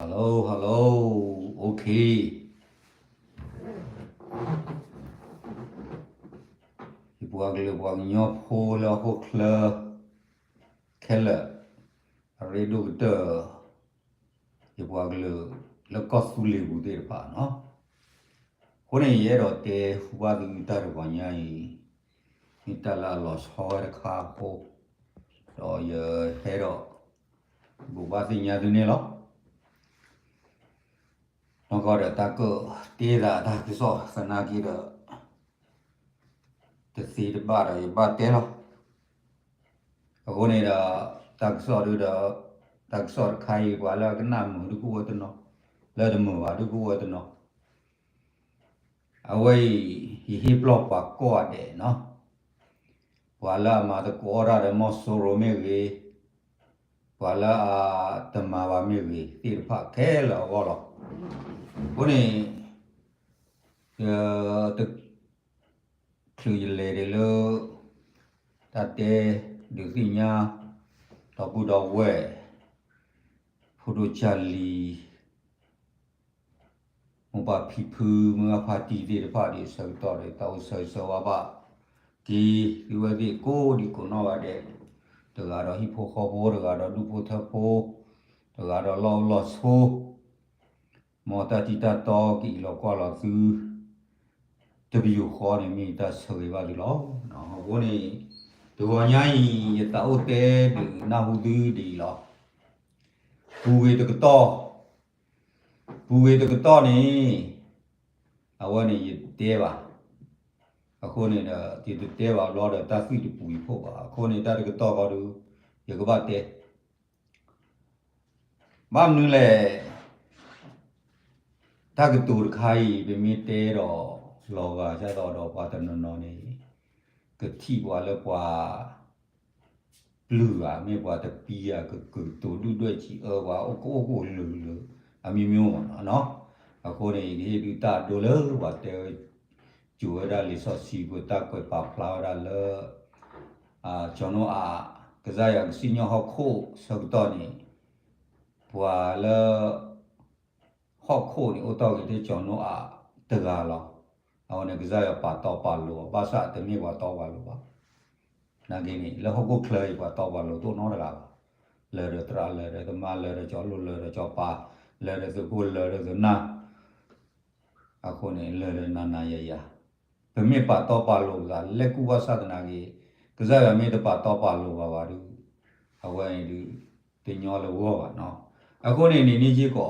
Hello, hello. Okay. Ibuagle nyop hola hokla kella reductor ibuagle le costly bude pa no. Hone yero te wadu tar wanyai itala los hoer kha ho do ye hero bubati nya dune lo. Nó có được ta cơ tê là ta cái so sana kia được tự xí được ba rồi ba té lo cái này là ta so được ta so khai quá là cái nam được cua tên nó là được mở được cua tên nó à vậy hi block quá qua để nó quá là mà ta qua ra được một số rồi mấy cái quá là tầm mà ba mấy cái thì phải cái là quá lo cái này tựคือเลยเลยตัดเตะดูสิญาตอกูดอเวผู้ดูชาลีมุบาพิพือเมื่อพาตีเดพาดีสักต่อเลยเต้าใส่สวาบะกีดูว่าดีโก้ดีโกนว่าเด็กตัวเราฮิปโปคอโบตัวเราดูโพทัพโพตัวเราลอลอสโพมอตาติตาตอกีเราก็เราซื้อจะไปอยู่คอเนี่ยมีแต่สวยว่าดีล้อเนาะวันนี้ตัวใหญ่จะเต้าเตะหรือนาหูดื้อดีล้อผู้เวตกต่อผู้เวตกต่อนี่เอาวันนี้เตะว่ะคนนี้เนี่ยที่เตะว่าล้อเดตัดสิทธิ์ผู้พวกว่าคนนี้ตัดก็ต่อก็ดูอย่างก็บ้าเตะบ้านนึงแหละถ้าก็ตูดใครเป็นมีเตะหรอรอก็จะต่อปาตนนนี่ก็ที่ว่าแล้วกว่าเลือไม่ว่าแต่ปีก็ตัวดูด้วยที่ว่าโอ้โหเลือมีမျိုးเนาะအခုနေဒီဒီတာဒိုလဝတ်တဲ့ကျူရလီဆော့စီဘတာကိုပါဖလာရလကျွန်တော်ကစားရစီညဟခုစောက်တော့နေဘွာလဟော့ခုနေဥတော့ဒီကျွန်တော်တကားလောเอาเนี่ยก็จะปาต่อปาลูภาษาแต่มีว่าต่อปาลูป่ะนั่นเองแล้วเขาก็เคยว่าต่อปาลูตัวน้องอะไรเลยเรื่องตราเลยเรื่องมาเลยเรื่องจอลุเลยเรื่องจอปาเลยเรื่องสุกุลเลยเรื่องน่าอาคนเนี่ยเลยเรื่องนาเยียเป็นมีปาต่อปาลูกันเล็กกูภาษาตัวนั้นก็จะมีแต่ปาต่อปาลูว่าว่าดูเอาไว้ดูตีนยอเลยว่าเนาะอาคนเนี่ยนี่จีก็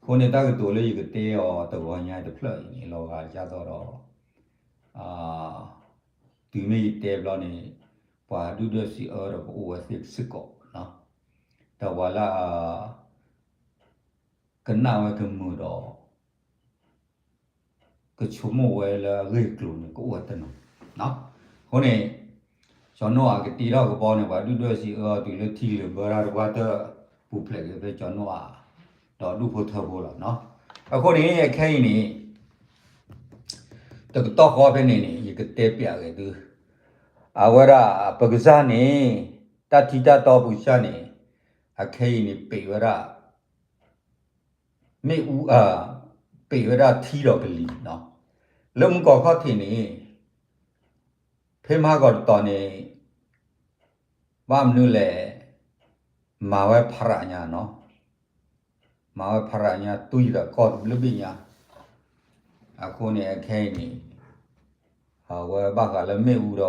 คนในตากตัวเลยก็เตะตัวใหญ่ตัวเพลย์นี่เราก็จะต้องตีไม่เตะบอลนี่พอดูด้วยสิเราก็ว่าสิกเนาะแต่ว่าละกันหน้าไว้กันมือดอก็ชั่วโมงไว้ละเรื่อยกลุ่มก็ว่าแต่เนาะคนนี้ชอนนัวก็ตีเราก็บอลเนี่ยว่าดูด้วยสิตีเลยทีเลยเบอร์เราว่าแต่ผู้เพลย์ก็ไปชอนนัวတော့လူဖို့ထောက်ဖို့လားเนาะအခုနေခိုင်းနေတော့ခေါ်ပဲနေရကတဲ့ပြခဲ့သူအဝရပကစားနေတတိတတော့ဘူးရှာနေအခိုင်းနေပေဝရမေဦးပေဝရထီတော့ကလေးเนาะလုံကောခေါထင်းနေဖေမကတော့နေဘာမနုလဲမာဝဲဖရညာเนาะมาว่าพระเนี่ยตุยละกอดลุบิญญาအခုเนี่ยแค่นี้ว่าบ้ากละไม่อูด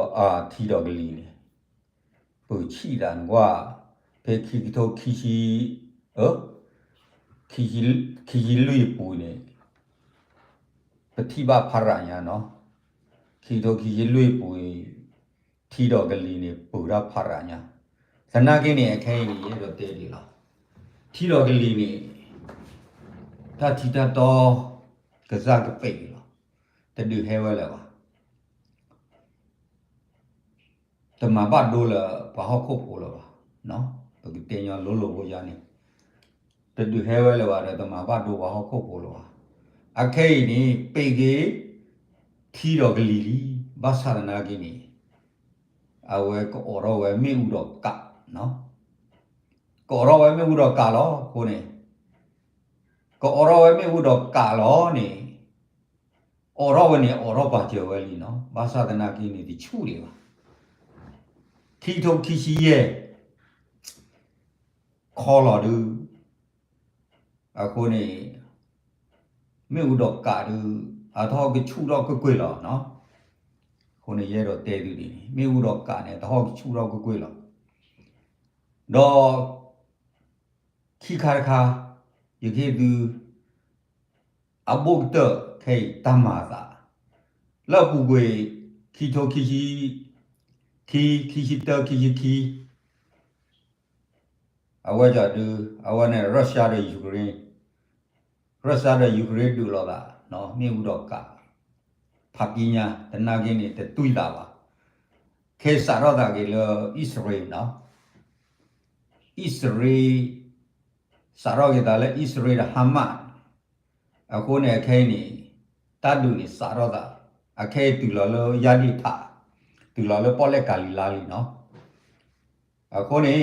ทีดอกกลีนี่ปู่ชีดันว่าเพคีโตคีชีคีลุยปู่นี่ปฏิบัติพระเนี่ยเนาะคีโตคีลุยปู่ทีดอกกลีนี่ปู่รับพระเนี่ยสนากินี่แค่นี้รถเตดีละทีดอกกลีนี่ถ้าที่ตาต่อกระซ่ากระเปะหรอแต่ดูให้ไว้แล้ววะแต่มาบ้านดูละปะฮอกโคโผล่วะเนาะปกติเนี่ยโลโบยานี่แต่ดูให้ไว้แล้ววะแต่มาบ้านดูปะฮอกโคโผล่วะอาเคนี่เปกีทีดอกลีลีภาษาหน้ากินี่เอาไว้ก็อรอไว้ไม่อุดอกกะเนาะก็อรอไว้ไม่อุดอกกะหรอคนนี้ ก็อรอไว้ไม่อุดอกกาล้อนี่อรอวันนี้อรอบาเจวลีเนาะภาษาตนากินนี่ที่ชูเลยวะที่ทุกที่ชี้เย่คอหลอดูอะคนนี่ไม่อุดอกกาดูอะท้อก็ชูเราก็กล้วยหรอเนาะคนนี่เย่เราเตะดูดิไม่อุดอกกาเนี่ยท้อก็ชูเราก็กล้วยหรอดอขี้คาคาอยู่แค่ดูอาบุกเตอแค่ตามมาซะแล้วบุกเวขี้ทุกขี้ชี้ขี้ชี้เตอขี้ชี้ขี้เอาไว้จะดูเอาไว้เนี่ยรัสเซียกับยูเครนรัสเซียกับยูเครนดูแล้วละเนาะไม่อุดอกกาพักกินยาแต่นากินนี่แต่ตุยลาวะแค่สารพัดกิโลอิสราเอลเนาะอิสราเอลสารพัดกิโลอิสราเอลฮามาสอะคนเนี่ยแค่นี้ตัดดูนี่สารพัดอะแค่ตุลาโลยาดิธาตุลาโลปอลเลกาลิลาลีเนาะอะคนนี้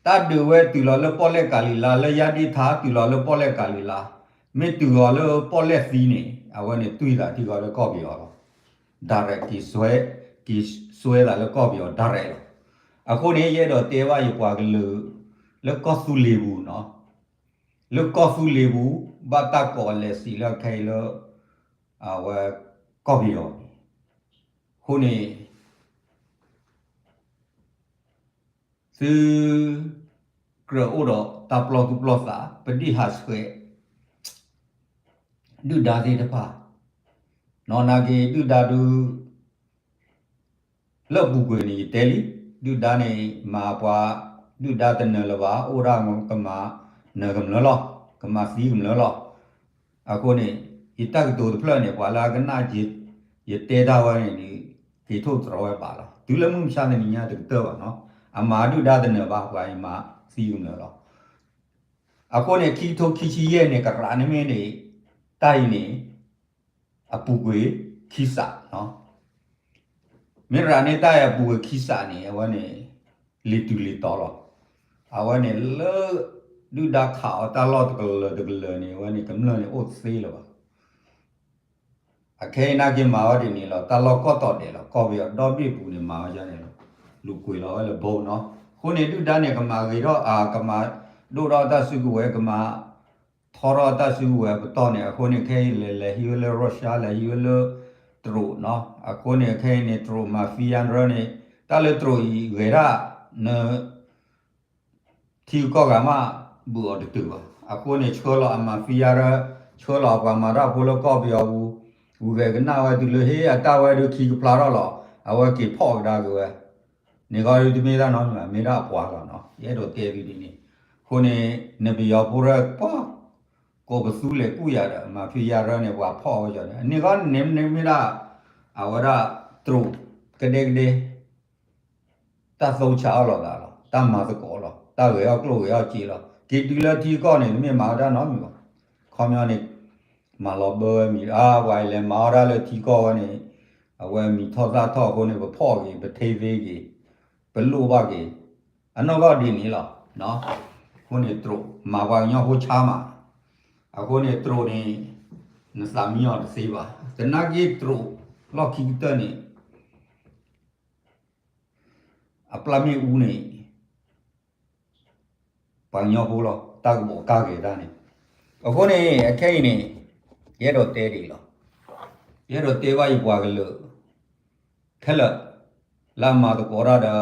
ตัดดูเวตุลาโลปอลเลกาลิลาเลยาดิธาตุลาโลปอลเลกาลิลาไม่ตุลาโลปอลเลซีนี่อะวันนี้ตุยละที่ก็เลยก็เบียร์ direct qui souhaite la le copio direct အခုနေရတော့တေဝရပွားကle cosu lebu no le cosu lebu bata ko le si le khai le wa copio ခုနေซื้อกระโอดตาปลอตุปลอสาปฏิหาสเวดูดาเดตพานอนาเกดูดาดูเลบุกนี่เตลีดูดานี่มาปวาดูดาตนลวาโอรางกมาเนกมลลอกมาซีกมลลออะโคนี่อิตักตูพลเนี่ยปวาลากันนาจิตยเตดาวนี่กีทุตรอไว้ปาลดูละมุมชาเนี่ยญาตึกเตอเนาะอามาดูดาตนบาปวามาซีกมลลออะโคนี่คีโทคีชีเยเนี่ยกะรานี่เมนี่ไตนี่အပူကွေခိစနော်မြေရာနေတာရပူခိစနေအဝနေလီတူလီတော်လောအဝနေလေဒူဒါခါတာလောတကလတကလနေဝနေကမလနေအိုစေးလောအခဲနာကမာဝဒီနေလောတာလောကော့တော်တယ်လောကောပြီးတော့ပြပူနေမာကြနေလောလူကွေလောလေဘုံနော်ခုနေဒူဒါနေကမာကြီးတော့ကမာဒိုတော့တဆုကွယ်ကမာทอรอตาสูเวบตอนเนี่ยคนเนี่ยแค่เลยฮิวเลรัสเซียเลยฮิวเลตรูเนาะคนเนี่ยแค่เนี่ยตรูมาฟิยันรเนี่ยตาเลตรูอีเวราเนที่ก็กามาบัวดึกตัวคนเนี่ยชัวร์ละมาฟิยาระชัวร์ละกว่ามาราพูลก็ไปเอาอูเวกันน่าว่าดูเลยเฮียตาว่าดูขี้กับปลาเราหรอเอาว่ากี่พ่อได้กูเว้นี่ก็ดูไม่ได้เนาะไม่ได้ปวดแล้วเนาะเยอะตัวเตี้ยดีนี่คนเนี่ยเนี่ยไปเอาพูดป้าก็ไปสู้เลยกูอยากมาฟิยาระเนี่ยว่าพ่อจะเนี่ยนี่ก็เนมไม่ได้เอาว่าตรูกระเด็กเดตาโซชาหรอล่ะตามาสกอหรอตาเวลกลัวเวลจีหรอกิดีละทีก็เนี่ยไม่มาได้เนาะมีก็คอมยานี่มาลอเบอร์มีไวเลยมาได้เลยทีก็เนี่ยเอาไว้มีทอซาทอคนเนี่ยไปพ่อกี่ไปเทวีกี่ไปลูบ้ากี่อันนั้นก็ดีนี่หรอเนาะคนเนี่ยตรูมาว่าย่อหัวชามาအခုနေသူတို့နေနစမီယောစေးပါတနာကြီးသူတို့လောက်ခိတနေအပလမီဦးနေပန်ယောဘူးလောတောက်ဘောကားကေတာနေအခုနေအခဲနေရဲတော့တဲတယ်လောရဲတော့တဲဝါyiပွားကလို့ခက်လလာမာတော့ကောရတာ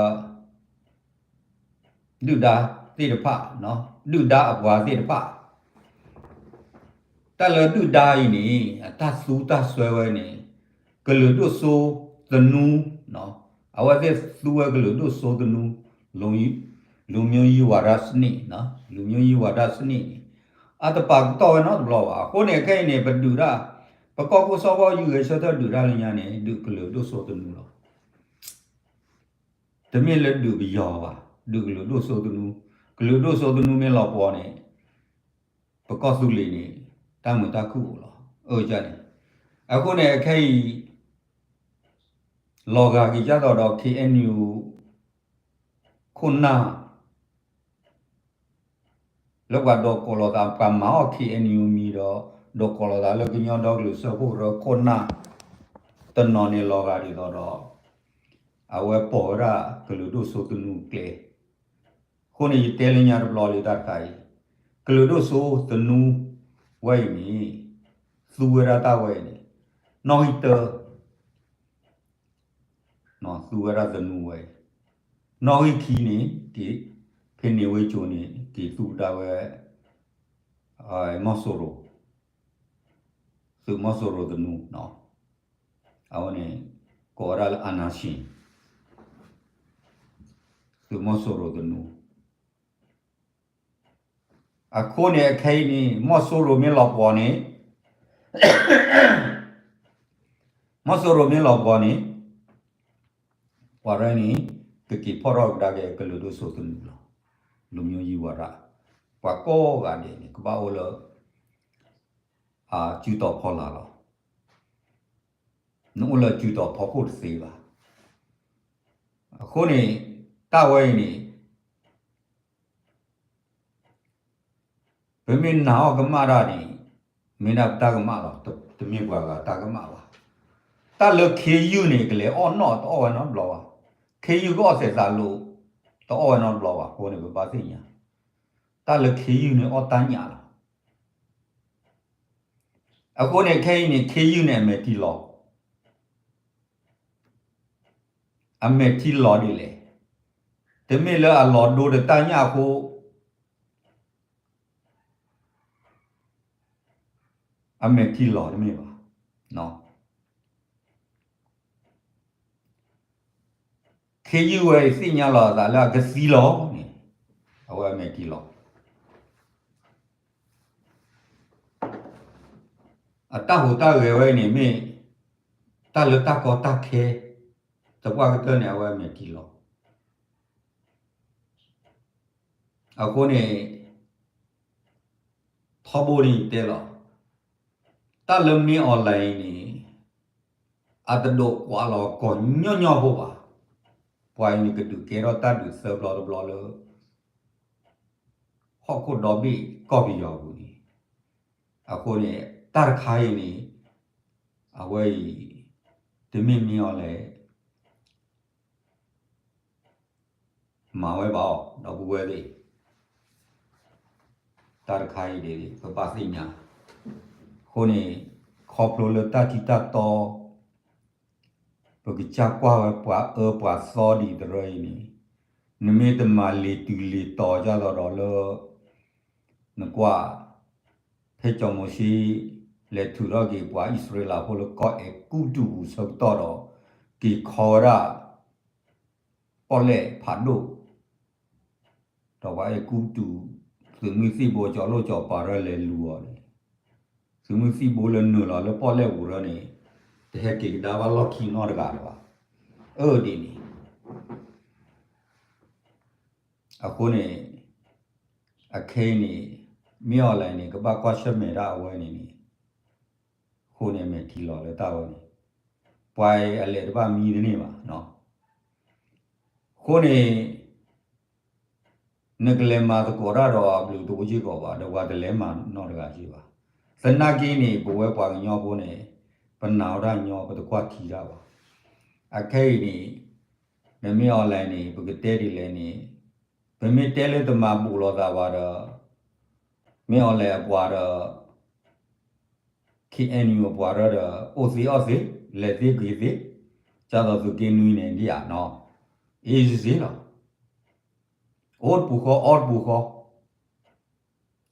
ဒုဒါတိတဖနော်ဒုဒါအပွားတိတဖแต่ละดูได้นี่ตาสู้ตาสวยนี่ก็เลยดูโซตนูเนาะเอาว่าจะสู้ก็เลยดูโซตนูลุงมีวาระสนี่เนาะลุงมีวาระสนี่อาตปากต่อเนาะบล็อกอ่ะคนเนี่ยแค่เนี่ยไปดูได้ประกอบกับสอบอยู่ไอ้ชอบดูได้เลยเนี่ยดูก็เลยดูโซตนูเนาะแต่ไม่เลยดูไปยาวอ่ะดูก็เลยดูโซตนูก็เลยดูโซตนูไม่หลอกปอเนี่ยประกอบสุลีนี่ตามมือตาคู่หรอจ้ะเนี่ยအခုเนี่ยแค่လောကကြီးကြတော့ KNU ခုနာ lúc qua đồ cổ lò ta cầm máu khi anh yêu mi đó đồ cổ lò ta lúc cái nhau đó lúc sau phụ rồi con na tên nó này lò gà đi đó đó à vậy bỏ ra cái lúc đó số tu nu kle con này tele nhà rồi lò đi ta khai cái lúc đó số tu nu vậy mi su ra ta vậy này nói tơ nó su ra tu nu vậy nói khi này thì phen này vậy chỗ này thì su ta vậy masoro su masoro tu nu nó à này có ra là anashin su masoro tu nu à con này cái này masoro mình lọc vào này masoro mình lọc vào này và rồi này cái phở ra cái lúc đó số tu nu lo lúc nhau gì vào ra và có cái này cái bao là à chữ tao phở là nó là chữ tao phở cốt xí va con này ta vậy này bởi mình nào cái mà ra này mình đã ta cái mà rồi tụi mình qua ta cái mà va ta lỡ khi yêu này cái lẽ on nó tao on nó lo khi yêu có sẽ ra lô tao on nó lo con này bị bắt gì nhá ta lỡ khi yêu này on ta nhá à con này khi yêu này mẹ đi lo à mẹ đi lo đi lẽ thế mình lỡ à lo đồ để ta nhá cô à mẹ đi lo đấy mình va nó khi yêu ấy xin nhà lo là cái xí lo này à vậy mẹ đi lo à ta hồ ta về vậy này mình ta lỡ ta có ta khe ta qua cái tên này à vậy mẹ đi lo à con này thọ bồ đi tê lo ta lâm mi online này à ta độ quá lo còn nhỏ nhỏ bộ à quay như cái được cái đó ta được serve lo lỡ họ có đó bị có bị giàu đi à con này ta khai này à vậy thì mình mi online mà vậy bảo đó bù vậy đi ta khai đi cái bác sĩ nhà con này khóc lỡ ta chỉ ta to bởi cha qua qua so đi rồi này nên mình mà lì to cho đó lỡ nó qua thế trong một khi lệ thủ đó cái qua Israel là họ có cái cú đủ sau đó cái khó ra bỏ lệ phản đồ đó cái cú đủ sự mình si bộ cho lo cho bà ra lệ lùa này sự mình si bộ lần nữa là bỏ lệ ủ ra này thế cái đó là lo khi nó được ở đi này à cô này à cái này miêu lại này cái bà qua xem mẹ ra ở này cô này mẹ thì loเลยtao này quay à lệ ba mi này mà nó cô này nực lên mà tôi có ra rồi biểu tôi chỉ có vào đâu qua để lên mà nó được gì vậy sân na kia này bố ấy qua nhau bố này phần nào ra nhau có tôi qua thì ra vào à cái này nếu mi ở lại này bữa cái tết đi lên này bữa mi tết lên tôi mà bù lo ra vào đó mi ở lại qua đó khi anh yêu qua đó ô xí lệ gì cái gì cho đó tôi cái nuôi này đi à nó ý gì đó ốt bù khó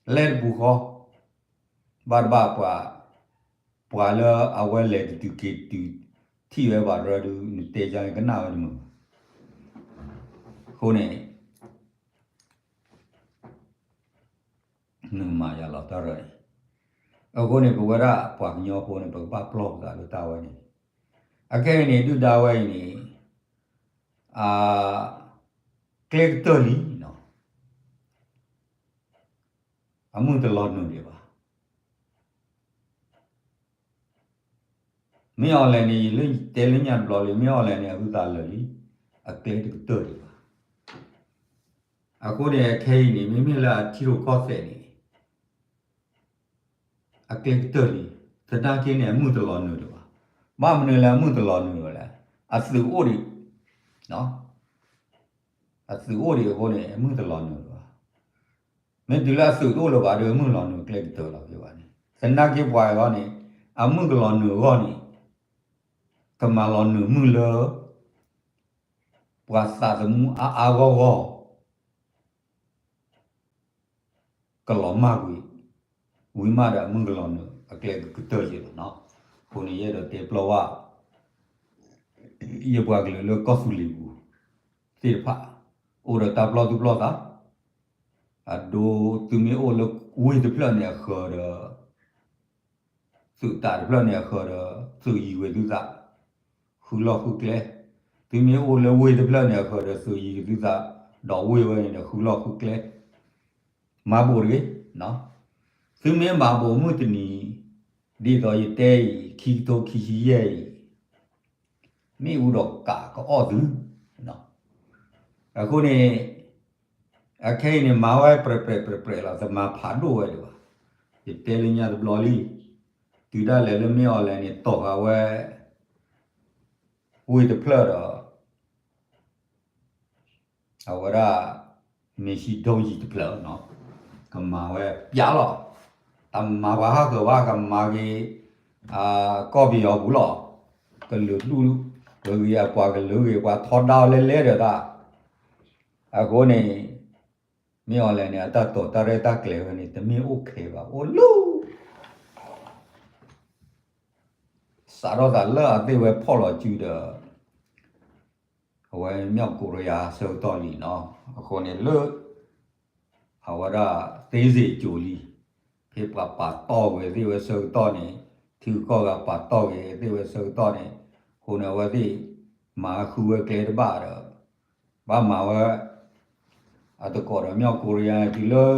lệ bù khó bar ba qua là awal lệ tu cái tu thì về vào rồi tu tê cho cái nào mà cô này nương mà giờ lọt rồi ở cô này bữa ra quạt nhau cô này bữa ba plop ra được tao này à cái này tu đào này à cái tơ lý nó à muốn từ lọt nữa đi ba mấy ông này lên tê lên nhà lọt lên mấy ông này tu đào lý à cái tơ lý အခုနေခဲနေမိမိလာတီရိုကော့ဆက်နေအကလစ်တော်လီသတာကင်းနေမှုတော်လို့နော်မမနေလာမှုတော်လို့နော်လားအစအိုဒီနော်အစအိုဒီကိုနေမှုတော်လို့နော်မင်းဒီလားစအိုလို့ပါတော့မှုလို့နော်ကလစ်တော်လို့ပြောပါနေသနာကေပွားရောနေအမှုတော်လို့နော်ရောနေကမလောနော်မှုလောပွားစာမှုအာဝေါကလောမကွေဝိမာရမင်္ဂလောနအကလေကတော်ရနော်ခုန်ရတဲ့တေပလောဝရပွားကလေးလောကောဆူလီဘူးသေဖာအိုရတာပလောတူပလောတာအဒိုသူမီအိုလဝေးတပလနေခေါ်ရစုတာပလနေခေါ်ရစုယီဝေသူသာခူလောခုကလေသူမီအိုလဝေးတပလနေခေါ်ရစုယီသူသာတော့ဝေးဝဲနေခူလောခုကလေမာဘူရီနော်သူမင်းမာဘူမှုတနီဒီတော့ရတဲ့ခီတိုခီရဲ့မိဦးတော့ကောသူနော်အခုနေအခဲနေမာဝဲပရလာသမဖာဒိုဝဲဒီပါဒီတဲလညာဘလော်လီဒီဒါလဲလမေော်လဲနေတော့ကဝဲဝေးတဖလာတော့အဝရမရှိတော့ကြီးတဖလာနော်ကမာဝဲပြားတော့တမ္မာဘာကဝါကမာကြီးကောပြရောဘူးလို့ကလူလူလူရပွားကလူရပွားထော်တော်လဲတော့အခုနေမြော်လဲနေအတတ်တော်တရတကလေဝနေတမင်းโอเคပါအိုလူစားတော့ကလာအသေးဝဲဖော်လို့ကျူတော့ဝဲမြောက်ကိုရီးယားစောတော်လီနော်အခုနေလွတ်အဝရသေးစီဂျိုလီဖေပပါတော့ဝဲဒီဝဲစောတော်နေသူကောကပါတော့ဝဲဒီဝဲစောတော်နေခုနဝဲဒီမာခူဝဲကလေးတပါတော့ဘာမာဝဲအတကောရမြောက်ကိုရီးယားဒီလို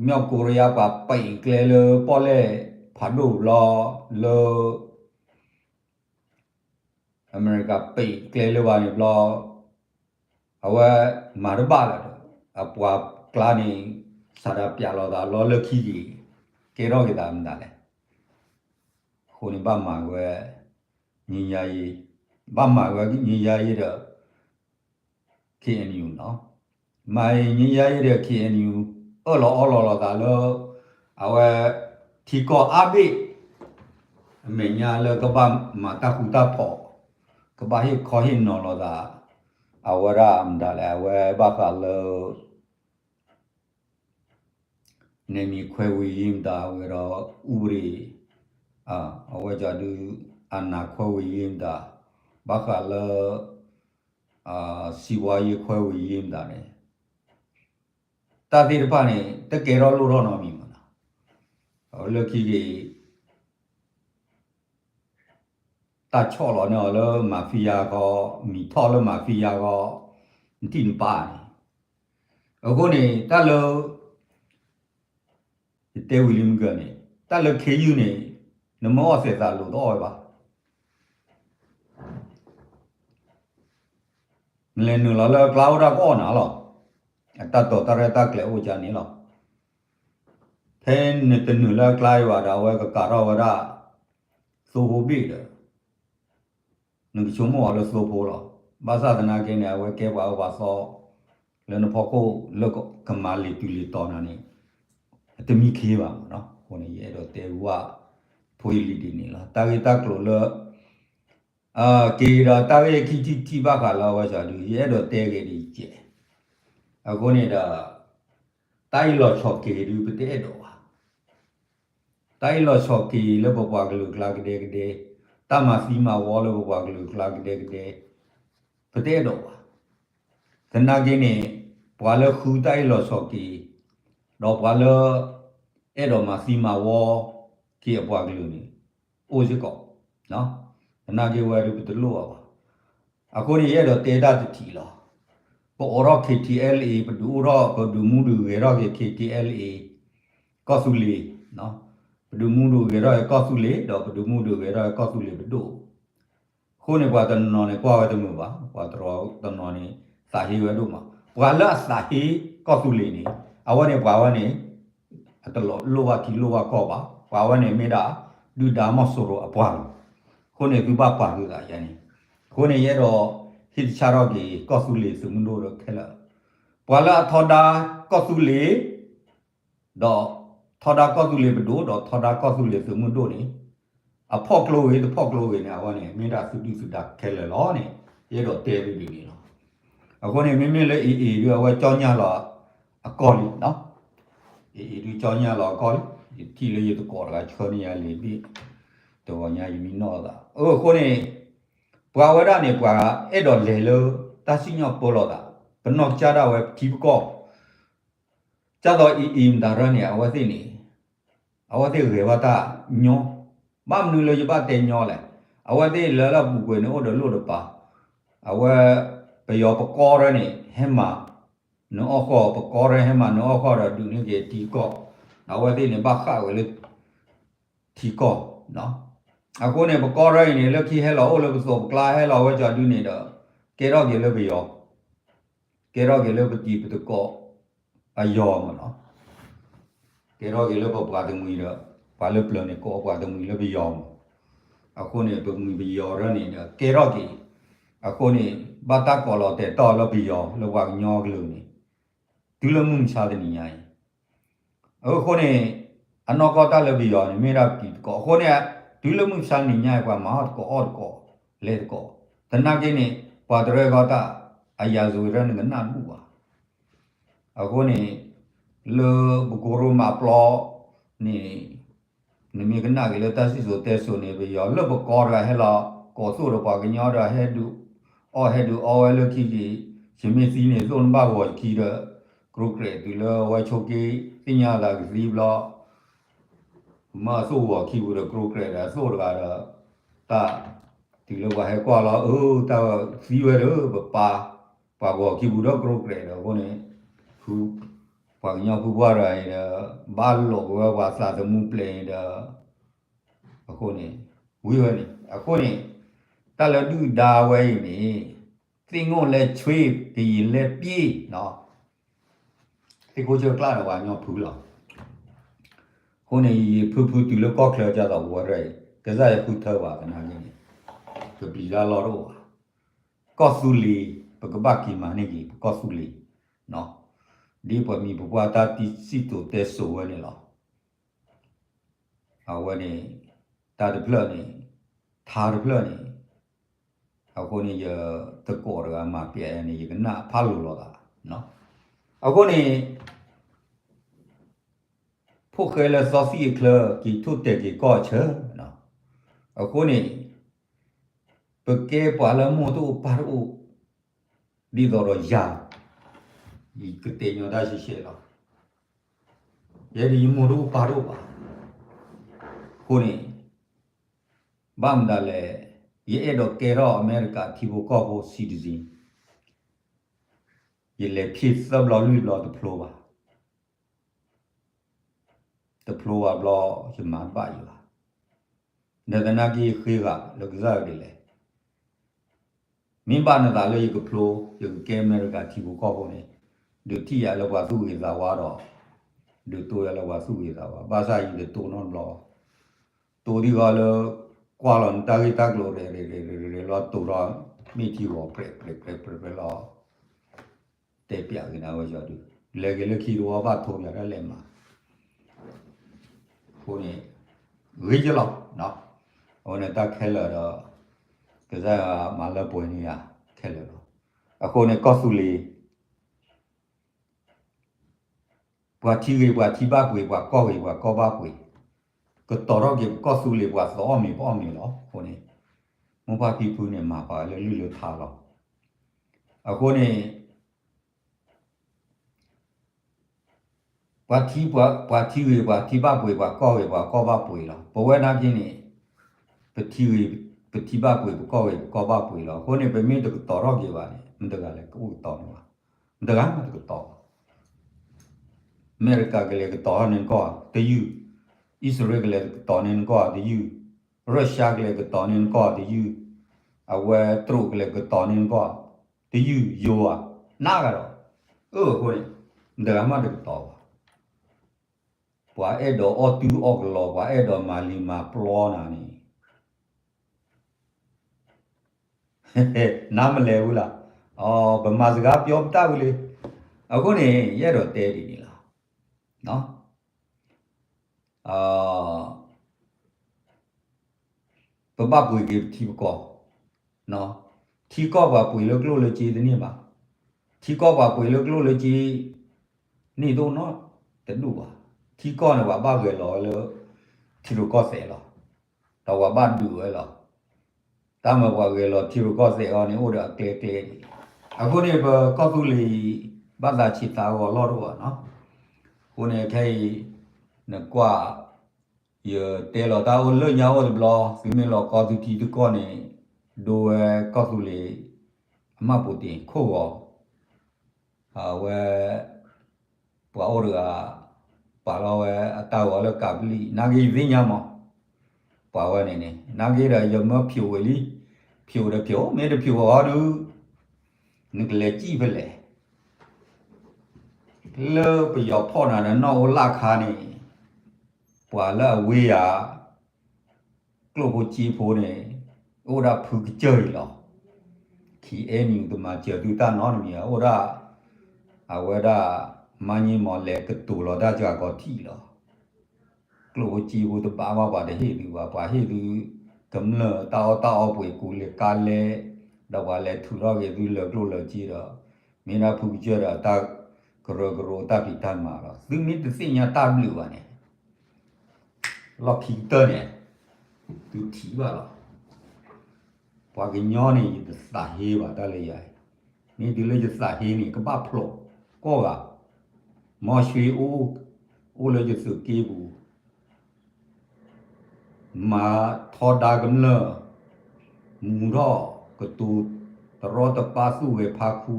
မြောက်ကိုရီးယားပါပိတ်ကလေးလပေါ်လေဖာဒိုလောလောအမေရိကပိတ်ကလေးလပါနေဘလောအဝဲမာရပါလာအပွားကလာနေစာရပြလောတာလောလခီကြီးကေရောကေတာမတာလေခုန်ဘာမာဝဲညီညာကြီးဘာမာဝဲညီညာကြီးတော့ KNU နော်မိုင်ညီညာကြီးတဲ့ KNU အော်လောတာလောအဝဲထီကောအဘိအမေညာလောကဘာမာတာခုတာဖောကဘာဟိခေါ်ဟိနော်လောတာအဝရအမ်ဒါလေဝဲဘာကလောနေမီခွဲဝီရင်တာဝဲတော့ဥပရိအဝဲကြဒူအနာခွဲဝီရင်တာဘာကလောစီဝါရီခွဲဝီရင်တာလေတာတိရပါနေတကယ်တော့လို့တော့နော်မီမလားလောကီကြီးတာချော်လို့နော်လောမာဖီယာကောမီထော်လောမာဖီယာကောတင်ပါနေအခုနေတာလောတဲဝီလင်ကနေတလခေယူနေနမောဆေသာလို့တော့ပါလဲနူလာကလောက်ဒါကောနာလောတတ်တော်တရတကလေအိုချာနေလောဖဲနေတနူလာကလိုက်ဝါဒါဝဲကကာရောဝဒါသို့ဘိတယ်နုချုံမောလောသို့ဘောလောဘာသာတနာကင်းနေဝဲကဲပါဘာသောလဲနဖောကိုလောကမာလီတူလီတော်နာနေတမီခေးပါနော်ဟိုနေရတော့တေဝဖွေးလီဒီနေလားတာဂီတာကလိုလကေရာတာဂီခီတီဘာကလာဝါချာလူရတော့တဲကေဒီကျဲအခုနေတာတိုင်းလောချော့ကေဒီပတဲ့တော့တိုင်းလောချော့ကေလဘဘွားကလူကလာကတဲ့တဲ့တမဖီမာဝေါ်လဘဘွားကလူကလာကတဲ့တဲ့ပတဲ့တော့တနာကင်းနေဘွာလခူတိုင်းလောချော့ကေတော့ဘာလို့အဲ့တော့မှစီမာဝေါ်ကြီးအပွားကလေးနေအိုစကောနော်အနာကေဝဲရပတလို့ပါအခုရရတော့တေတာတီလောပေါ်ရော KTLA ပဒူရောပဒူမူဒူရရော KTLA ကောဆူလီနော်ပဒူမူဒူရရောကောဆူလီတော့ပဒူမူဒူရရောကောဆူလီပဒူခုနေပွားတနော်နေကွာဝဲတမှုပါပွားတော်တနော်နေစာဟီဝဲတို့မှာ ပွာလာစာဟီကောသူလီနီအဝနေပွာဝနေအတလောလောဝတီလောဝကောပါပွာဝနေမေတာဒူဒါမဆိုရောအပွာခုနေပြပပွာလူတာယနေခုနေရတော့ဟိချာရောကြီးကောသူလီစုမလို့တော့ခဲလာပွာလာထော်ဒါကောသူလီတော့ထော်ဒါကောသူလီဘဒိုတော့ထော်ဒါကောသူလီစုမတို့နေအဖောက်ကလိုဝေးဖောက်ကလိုဝေးနေအဝနေမေတာစုတိစုတာခဲလာလောနေရတော့တဲပြီးပြီနော်အခုနေမင်းမင်းလေးအေးပြီးတော့ကြောင်းညလာအကောလီနော်အေးဒီကြောင်းညလာအကောလီဒီလေရတော့ကောရချောနေရလေပြီးတော့ညာယူမီနော်တာအခုနေပွာဝရနေပွာအဲ့တော့လေလို့တရှိညောပေါ်တော့တာဘနော့ကြတာဝဲဒီကောကြတော့အေးဒါရနေအဝသိနေအဝသိရေဝတာညောမမနူလို့ရပါတဲ့ညောလဲအဝသိလာလာပူကွေနော်တော့လို့တော့ပါအဝပယောပကောရနေဟဲမာနော်ခေါ်ပကောရဟဲမာနော်ခေါ်ရဒူနေကြီးတီကောအဝသိနေဘခဝဲလေတီကောနော်အခုနေပကောရနေလက်ခီဟဲလောလို့ပစောကလာဟဲလောဝကြဒူနေတော့ကေရောကေလို့ပယောကေရောကေလို့ပတီပတကောအယောမနော်ကေရောကေလို့ပပွားတမီတော့ဘာလို့ပလနေကောပွားတမီလို့ပယောအခုနေပမီပယောရနေတော့ကေရောကေအခုနေဘာတာကောလောတဲ့တော်လို့ပြီးရောလောကညောကလို့နေဒူလမှုချတဲ့နေရင်အခုနေအနောကတာလို့ပြီးရောနေမေရာပြီကောအခုနေဒူလမှုချနေညကွာမဟုတ်ကောအော်ကောလေကောတနာကိနေဘာတရေကောတာအယာဇူရနကနာမှုပါအခုနေလောဘကိုရမပလောနေနမီကနာကလေးတဆီဆိုတဲဆိုနေပြီးရောလောဘကောရဟဲလာကောဆိုတော့ပါကညောရဟဲဒူအော်ဟဲဒူအော်ဝဲလို့ခီကြီးရှင်မစီနေစွန်ဘာဝခီရဂရုကရဒီလောဝဲချုပ်ကြီးပညာလာကလီဘလောမဆိုဝခီဘူးတော့ဂရုကရတာဆိုတော့တာဒီလောကဟဲကွာလာတာစီဝဲတော့ပါဝခီဘူးတော့ဂရုကရတော့ကိုနေခုပါညောဘူးဘွားရရဘာလို့ဝါစာတမှုပလင်တော့အခုနေဝီဝဲနေအခုနေတလဒူဒါဝဲနေသင်ကိုလည်းချွေးဒီလည်းပြေးနော်ဒီကိုကြောက်လာတော့ညောဖူးလားခုနေဖူတူလကောက်ခလကြတော့ဝရဲကစားရဖူထောက်ပါကနာနေကပီလာလောတော့ကောဆူလီပကဘကီမာနေကြီးကောဆူလီနော်ဒီပမီဘွာတာတီစီတိုတဲဆိုဝဲနေလားအဝဲနေတာတပလနေသာတပလနေအခုနေရတကောရကမှာပြဲနေကနာဖာလို့တော့တာနော်အခုနေဖို့ခဲလဲစောစီကလကီထုတဲ့ကီကောချေနော်အခုနေပကေပါလမို့ပါရူဒီတော့ရာဒီကတဲ့ညဒါရှိလားရဒီမို့ပါရူပါခုနေဘမ်ဒါလေये एडो केरो अमेरिका थी वो को वो सिटीजन ये ले फिर सब लो लुई लो द फ्लोवा ब्लो ये मान बा ये नदना की खीगा लगजा के ले मिन बा न दा ले ये को फ्लो ये के अमेरिका थी वो को ने दु थी या लो वा सु ये दा वा दो दु तो या लो वा सु ये दा वा बा सा ये तो non ब्लो तो दी गा लो qua lần ta cái tác lộ để lo tụ lo mi thi vào pre lo để biểu cái nào bây giờ được lấy cái khi đó bắt thôi là lên mà cô này gửi cho lọc đó hôm nay ta khai lời đó cái ra mà là buổi này à khai lời đó cô này có xử lý và thi ba buổi và có ba buổi cái tàu đó cái có số liệu và số mình bao nhiêu đó, cô này, muốn bao nhiêu này mà phải là lưu thả đó, cô này, và thi ba buổi và có ba buổi đó, bởi vậy là cái này, thi ba buổi có ba buổi đó, cô này phải mình được tàu đó cái này, mình được cái này cái tàu nữa, mình được cái tàu, America cái tàu này có, từ Israel cái tàu nên có thì you, Russia cái tàu nên có thì you, Awe Truk cái tàu nên có thì you, na cái đó, ကိုနေဒါမှတတော့ပွာအဲ့တော့အော်တူအော်ကလောပွာအဲ့တော့မာလီမာပလောနာနေနားမလဲဘူးလားအော်ဗမာစကားပြောတတ်ဘူးလေအခုနေရဲ့တော့တဲဒီနေလားနော်ပပွေကြီးတီကောနော်တီကောပါပွေလို့ကလို့လေကြီးတဲ့နေပါတီကောပါပွေလို့ကလို့လေကြီးနေတော့နော်တလူပါတီကောနေပါပါကွယ်လောလို့တီလိုကောဆယ်လောတော့ပါဒူရဲ့လောတမပွားကွယ်လောတီလိုကောဆယ်အော်နေဟိုတော့ကလေကလေအခုနေပကောက်ကူလီဘာသာချီတာကိုလောတော့နော်ကိုနေခိုင်နကွာရတဲလောတာကိုလွညောဘလောဒီမလောကောတူတီတကောနေဒိုကောက်ကူလီအမပူတင်ခိုးရောဝဲပွားအော်ရပါလောဝဲအတောက်လောကပလီနာဂီဝင်းညမောပွားဝဲနေနေနာဂီရယမဖြူဝလီဖြူရဖြူမဲတဖြူဟောဒူနကလေကြည့်ပဲလေလောပယောဖောနာနော်လာခါနေပွာလာဝေးရကလိုကိုကြည့်ဖို့နေဩဒါဖူကြရလောခီအဲနီဒမချေဒူတာနော်မီဩဒါအဝဒါမင်းကြီးမော်လေကတူလောဒါကြကောတီလောကလိုကိုကြည့်ဖို့တပါပါတဲ့ဟေဒီပါဟေဒီကမ္လတောပွေကူလေကာလေတော့လေထူတော့ကေဒီလောကလိုကြည့်တော့မင်းနာဖူကြရတာဂရောတာပိတန်မာတော့ဒီမိတစညာတာဘလူပါနေလော်ခီတနေသူတီပါလားပွားကညောနေသစာဟေးပါတလေရနေဒီလေသစာဟေးနေကပဖလို့ကောကမော်ရွှေအိုလေကျစကေဘူးမာထောဒါကမလမူတော့ကတူတရောတပါစုဝေဖာခု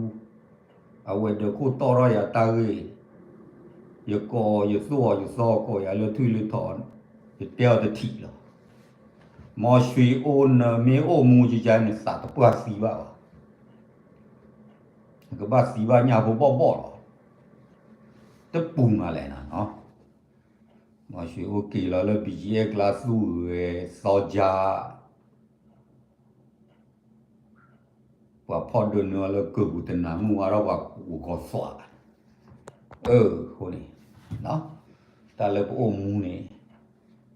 အဝဲတခုတော်ရရတာကြီးရကောရစောကိုရလထွေလထော်ရတဲတဲ့တီလောမော်ရွှေအိုနမေအိုမူကြီးကြနေစာတပွားစီပါကဘာစီပါညာဘောလောတပူငါလဲနော်မော်ရွှေအိုကေလာလဘီဂျီကလာစုစောဂျာว่าพอดูนัวแล้วกูบุตรนามัวเราว่ากูก็สวะคนนี้เนาะแต่แล้วโอ้มูนี่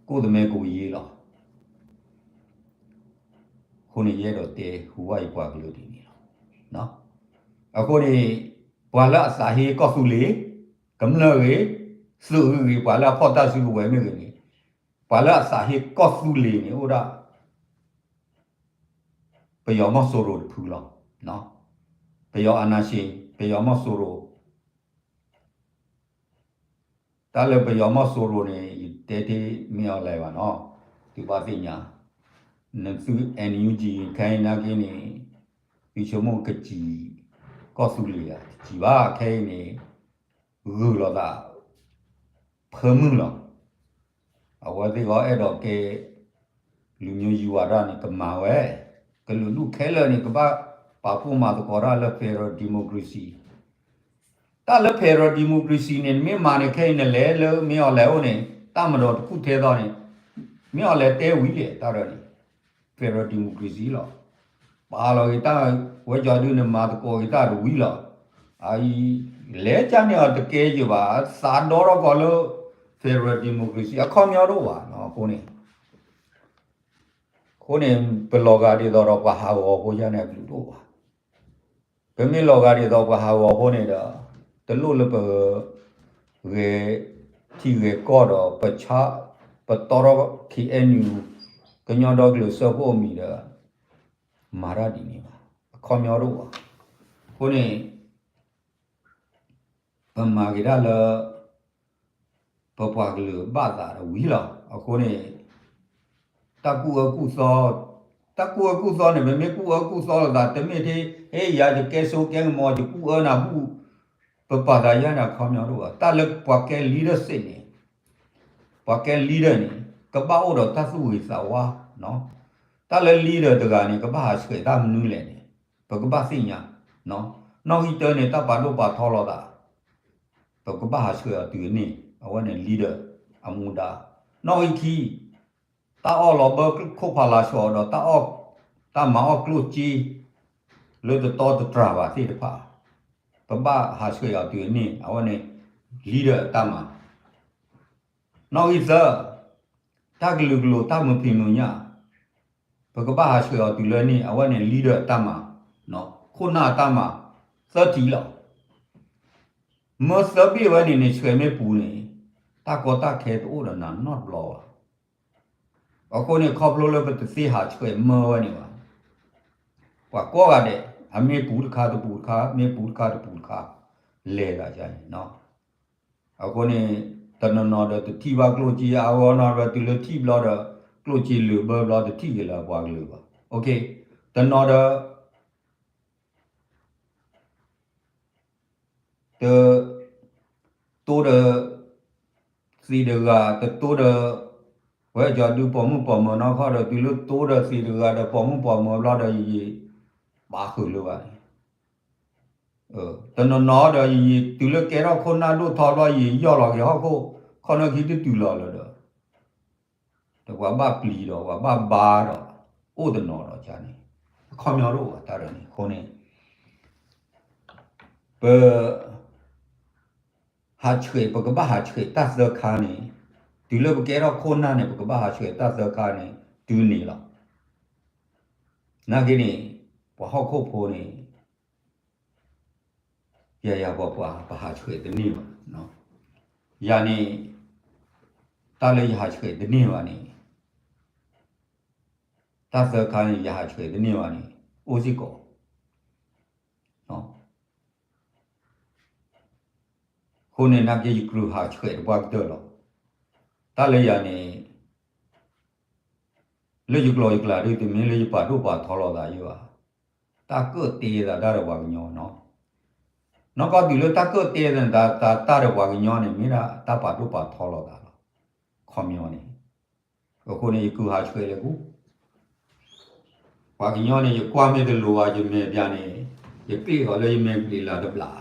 กูทำไมกูยี่หรอคนนี้เยอะတော့တဲဟိုဝိုက်ပွားကလို့ဒီนี่เนาะအခုนี่ပွာလာสาเหก็สุလေกำเลစုရီပွာလာဖော်တာစုဝဲနေနေပွာလာสาเหก็สุလေนี่ဟိုဒါပယောမဆိုရိုဖူလောနော်ပယောအနာရှိပယောမဆိုရိုတာလေပယောမဆိုရိုနေတဲမြောက်လိုက်ပါနော်ဒီပါသိညာနစု NUG ခိုင်နာကင်းနေဒီချုံမကကြီးကောစုလီယာကြီးပါခိုင်နေရူလောတာဖမူလောအဝတိကောအဲ့တော့ကဲလူမျိုးယူဝါဒနေကမာဝဲကလူခဲလနေကပါပူမာတကောရလဖေရိုဒီမိုကရေစီတာလဖေရိုဒီမိုကရေစီနေမြန်မာနေခဲနေလဲလို့မြော်လဲဦးနေတမတော်တခုသေးတော့နေမြော်လဲတဲဝီလေတာရနေဖေရိုဒီမိုကရေစီလောပါလောကတာဝဲကြဒုနေမာတကောကတာဝီလောအာလဲချနေတကဲကြပါစာတော်တော့ကောလို့ဖေရိုဒီမိုကရေစီအခေါမြော်တော့ပါနော်ကိုနေခုနေဘလော့ဂါတွေတော့ဘာဟာဝဟိုရနေပြီတော့ပါဘယ်မီလော့ဂါတွေတော့ဘာဟာဝဟိုနေတာတလို့လပရေတီရေကောတော့ပချာပတော်ခီအန်ယူကညောတော့ကလို့စောဖို့မိတာမာရဒီနေပါအခေါမြော်တော့ပါခုနေပမာကြရလပပွားကလို့ဘာသာဝီလာအခုနေတကူအကူစောနေမေကူအကူစောလာတမေတီဟေးရာကဲဆိုကဲမောဒီကူအနာဘူးပပဒါရနာခေါမြော်တော့တာလပွားကဲလီဒစစ်နေပွားကဲလီဒနေကပောက်တော့တဆုဝေစာဝါနော်တာလလီဒတကနေကဘာဆွေတာမနူးလေနေပကဘာစိညာနော် နောက်ဟီတနေတာပါလို့ပါထော်လာတာတော့ကဘာဟာဆွေတူနေအဝနဲ့ leader အမူဒါနောက်ဟီခီတာအော်လောဘခုဖလာရှောတော့တာအော်တာမောက်ကလုချီလို့တော့တရာပါတိတဖာပပဟာဆွေတူနေအဝနဲ့ leader တာမနောက်ဟီဇာတာဂလူဂလူတာမဖိမညာဘကဘာဟာဆွေတူလဲနေအဝနဲ့ leader တာမနော်ခုနာတာမ30လောက်မစဘီဝနီနေဆွေမေပူနေတာကောတာခဲတိုးရနာ not law အခုနေခေါပလိုလဘတစီဟာဆွေမောဝနီပါကောကတဲ့အမေပူတခါတပူခါမေပူခါတပူခါလဲလာကြတယ်နော်အခုနေတနနော်တတိပါကလိုဂျီအောနော်ရတူလတိဘလောဒကလိုဂျီလူဘလောဒတိကလာပွားကလေးပါโอเคတနော်တတိုးတဲ့စီဒကတိုးတဲ့ဝဲကြတူပေါ်မှုပေါ်မနော်ခေါ်တော့ဒီလိုတိုးတဲ့စီဒကတော့ပေါ်မှုပေါ်မလာတော့ကြီးပါခုလိုပါတနော်တော့ကြီးဒီလိုကဲတော့ခုနလို့ထော်တော့ကြီးရောက်လာကြဟောကိုခေါနခီတူလာတော့တော့ဘာပလီတော့ဘာဘာတော့ဥဒနော်တော့ဂျာနေခေါမြော်တော့တာတယ်ခုနေဘဟာချွေပကဘာဟာချွေတတ်ဇခါနေဒီလိုကဲတော့ခုနနဲ့ပကဘာဟာချွေတတ်ဇခါနေဒူးနေလားနာကိနေဘဟောက်ခုတ်ဖို့နေရဘောပွားဘာဟာချွေတနေပါနော်ယာနေတာလေယာချွေတနေပါနေတတ်ဇခါနေယာချွေတနေပါနေအိုစီကောနော်ခုနေနာပြေကလူဟာချွေဘွားတော့တာလေယာနေလေယူကလောယူကလာဒီတမင်းလေးပါတို့ပါထော်လာတာယူဟာတာကုတ်တေးတာဒါတော့ဘာညောနော်နောက်ကဒီလိုတာကုတ်တေးတဲ့တာတော့ဘာညောနေမိလားတာပါတို့ပါထော်လာတာခေါမျောနေအခုနေကူဟာချွေလေကူဘာညောနေကွာမေတဲ့လိုဟာယူမေပြန်နေရပြေဟောလေမေပြေလာတပလာ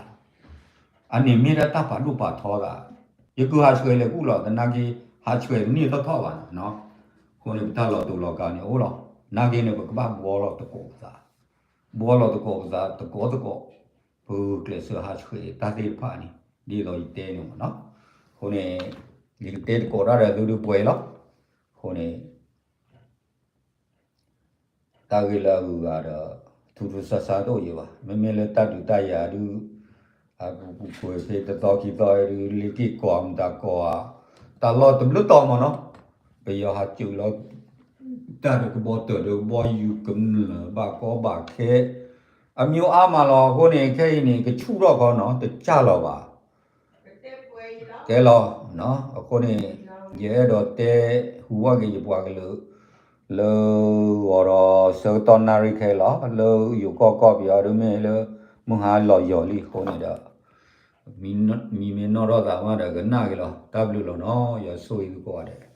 အနေမိတာပါတို့ပါထော်တာယကူဟာချွေလေကူလောတနာကြီးဟာချွေနေတော့ထော်ပါနော်ခုနေတလောတူလောကနေဟုတ်လားနာကင်းနေကဘာဘောလောတကောစားဘောလောတကောစားတကောဘူးကလစဟာချွေတာတိဖာနီဒီတော့ဤတဲနေနော်ခုနေဒီတဲကောရတဲ့သူပွဲလောခုနေတာဂီလာကူကတော့သူတို့ဆဆာတော့ရပါမမေလေတတူတရာဒူအခုဖွေဖေတတော်ကြီးတော်ရီလီကီကွမ်တာကောတာလောတဘလတော်မနော်ဘယ်ရဟာကျူလောတာကဘောတော်ဘောယူကမ်ဘာကောဘာခဲအမျိုးအားမလောခုနေခဲနေကချူတော့ကောနော်တကြလောပါကဲလောနော်အခုနေရဲတော့တဲဟူဝကေပွားကလို့လောရောစောတနာရိခဲလောလောယူကောပြရမဲလောမဟာလောယောလီခုနေတော့မီမေနော်တော့တာဝါဒကနာကလော W လောနော်ရဆိုယူကောတယ်